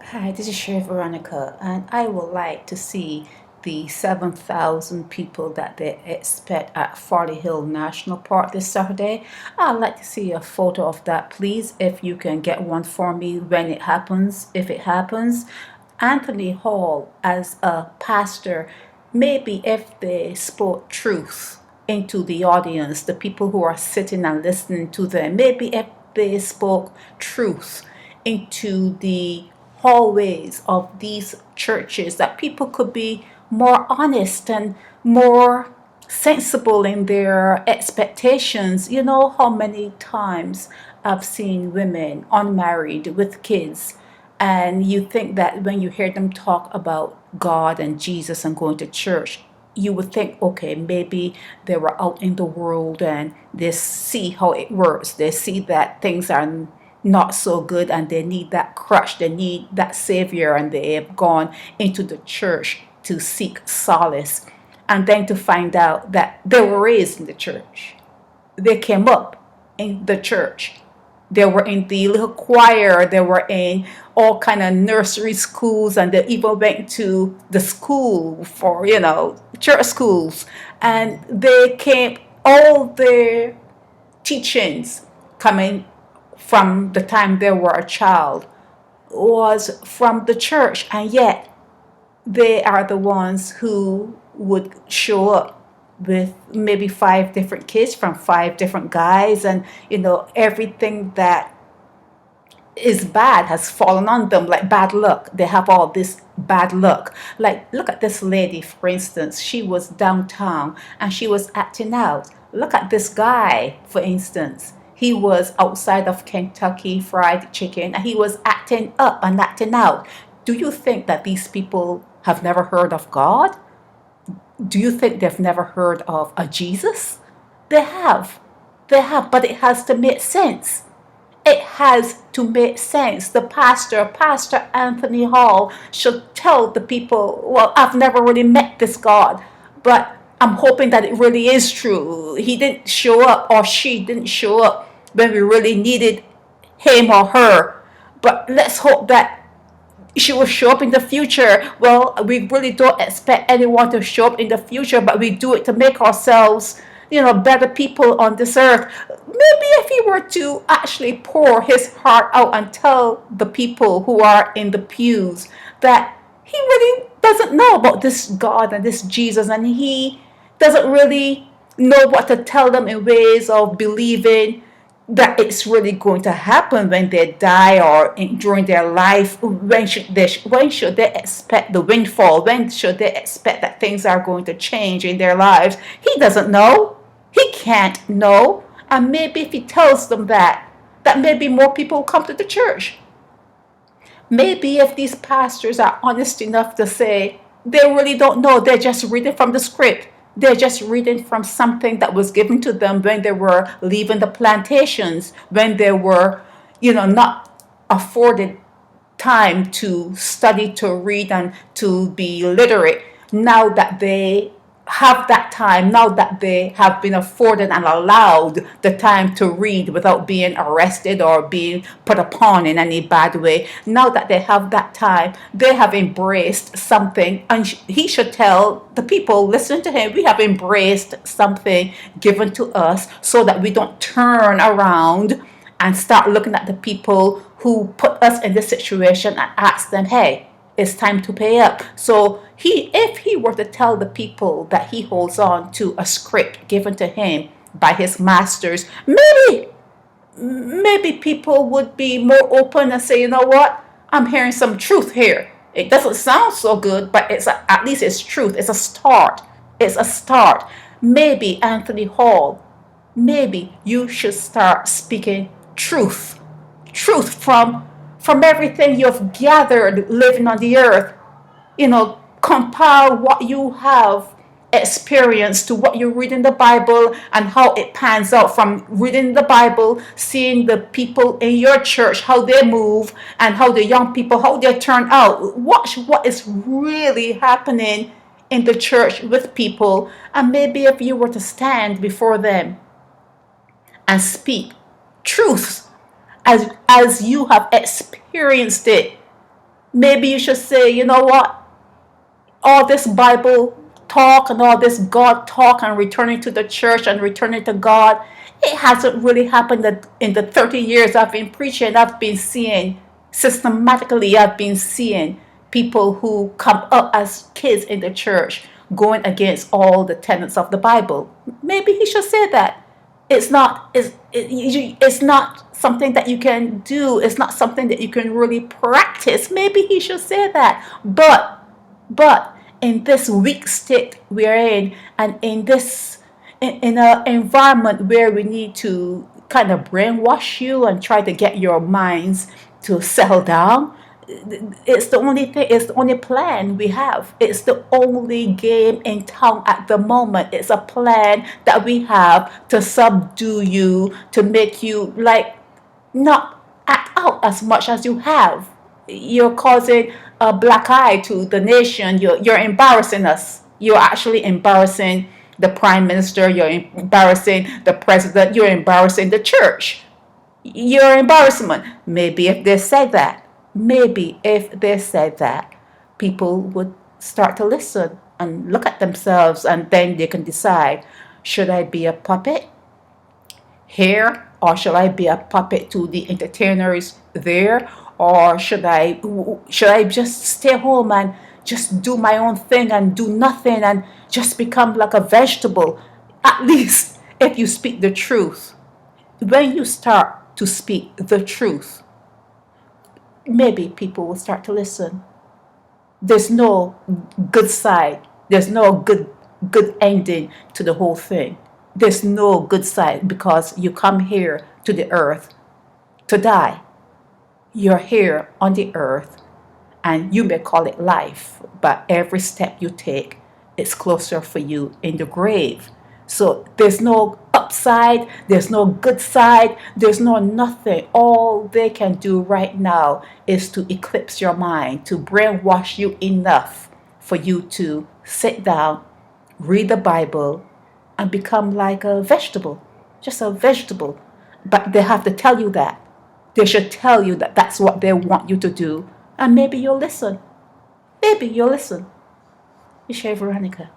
Hi, this is Chef Veronica, and I would like to see the 7,000 people that they expect at Farley Hill National Park this Saturday. I'd like to see a photo of that, please, if you can get one for me when it happens, if it happens. Anthony Hall, as a pastor, maybe if they spoke truth into the audience, the people who are sitting and listening to them, maybe if they spoke truth into the hallways of these churches, that people could be more honest and more sensible in their expectations. You know how many times I've seen women unmarried with kids, and you think that when you hear them talk about God and Jesus and going to church, you would think, okay, maybe they were out in the world and they see how it works. They see that things are not so good and they need that crutch, they need that savior, and they have gone into the church to seek solace. And then to find out that they were raised in the church, they came up in the church, they were in the little choir, they were in all kind of nursery schools, and they even went to the school for, church schools. And they came, all their teachings coming from the time they were a child was from the church, and yet they are the ones who would show up with maybe five different kids from five different guys, and everything that is bad has fallen on them, like bad luck. They have all this bad luck. Like, look at this lady, for instance. She was downtown and she was acting out. Look at this guy, for instance. He was outside of Kentucky Fried Chicken and he was acting up and acting out. Do you think that these people have never heard of God? Do you think they've never heard of a Jesus? They have. They have, but it has to make sense. It has to make sense. The Pastor Anthony Hall, should tell the people, well, I've never really met this God, but I'm hoping that it really is true. He didn't show up, or she didn't show up when we really needed him or her. But let's hope that she will show up in the future. Well, we really don't expect anyone to show up in the future, but we do it to make ourselves, better people on this earth. Maybe if he were to actually pour his heart out and tell the people who are in the pews that he really doesn't know about this God and this Jesus, and he doesn't really know what to tell them in ways of believing that it's really going to happen when they die or during their life. When should they expect the windfall? When should they expect that things are going to change in their lives? He doesn't know. He can't know. And maybe if he tells them that maybe more people will come to the church. Maybe if these pastors are honest enough to say they really don't know, they're just reading from the script. They're just reading from something that was given to them when they were leaving the plantations, when they were, not afforded time to study, to read, and to be literate. Now that they have that time, now that they have been afforded and allowed the time to read without being arrested or being put upon in any bad way, now that they have that time, they have embraced something. And he should tell the people listening to him, we have embraced something given to us, so that we don't turn around and start looking at the people who put us in this situation and ask them, hey, it's time to pay up. So if he were to tell the people that he holds on to a script given to him by his masters, maybe people would be more open and say, you know what, I'm hearing some truth here. It doesn't sound so good, but at least it's truth. It's a start. It's a start. Maybe Anthony Hall, maybe you should start speaking truth from everything you've gathered living on the earth. Compile what you have experienced to what you read in the Bible and how it pans out from reading the Bible, seeing the people in your church, how they move, and how the young people, how they turn out. Watch what is really happening in the church with people. And maybe if you were to stand before them and speak truth as you have experienced it, Maybe you should say, you know what? All this Bible talk and all this God talk and returning to the church and returning to God, it hasn't really happened in the 30 years I've been preaching. I've been seeing systematically, I've been seeing people who come up as kids in the church going against all the tenets of the Bible. Maybe he should say that. It's not something that you can do. It's not something that you can really practice. Maybe he should say that. But in this weak state we're in, and in an environment where we need to kind of brainwash you and try to get your minds to settle down, it's the only thing, it's the only plan we have. It's the only game in town at the moment. It's a plan that we have to subdue you, to make you like not act out as much as you have. You're causing a black eye to the nation. You're embarrassing us. You're actually embarrassing the prime minister. You're embarrassing the president. You're embarrassing the church. Your embarrassment. Maybe if they said that, people would start to listen and look at themselves, and then they can decide, should I be a puppet here, or should I be a puppet to the entertainers there, or should I just stay home and just do my own thing and do nothing and just become like a vegetable? At least if you speak the truth, when you start to speak the truth, maybe people will start to listen. There's no good side. There's no good ending to the whole thing. There's no good side, because you come here to the earth to die. You're here on the earth, and you may call it life, but every step you take, it's closer for you in the grave. So there's no upside, there's no good side, there's no nothing. All they can do right now is to eclipse your mind, to brainwash you enough for you to sit down, read the Bible, and become like a vegetable, just a vegetable. But they have to tell you that. They should tell you that that's what they want you to do, and maybe you'll listen. Maybe you'll listen. It's Veronica.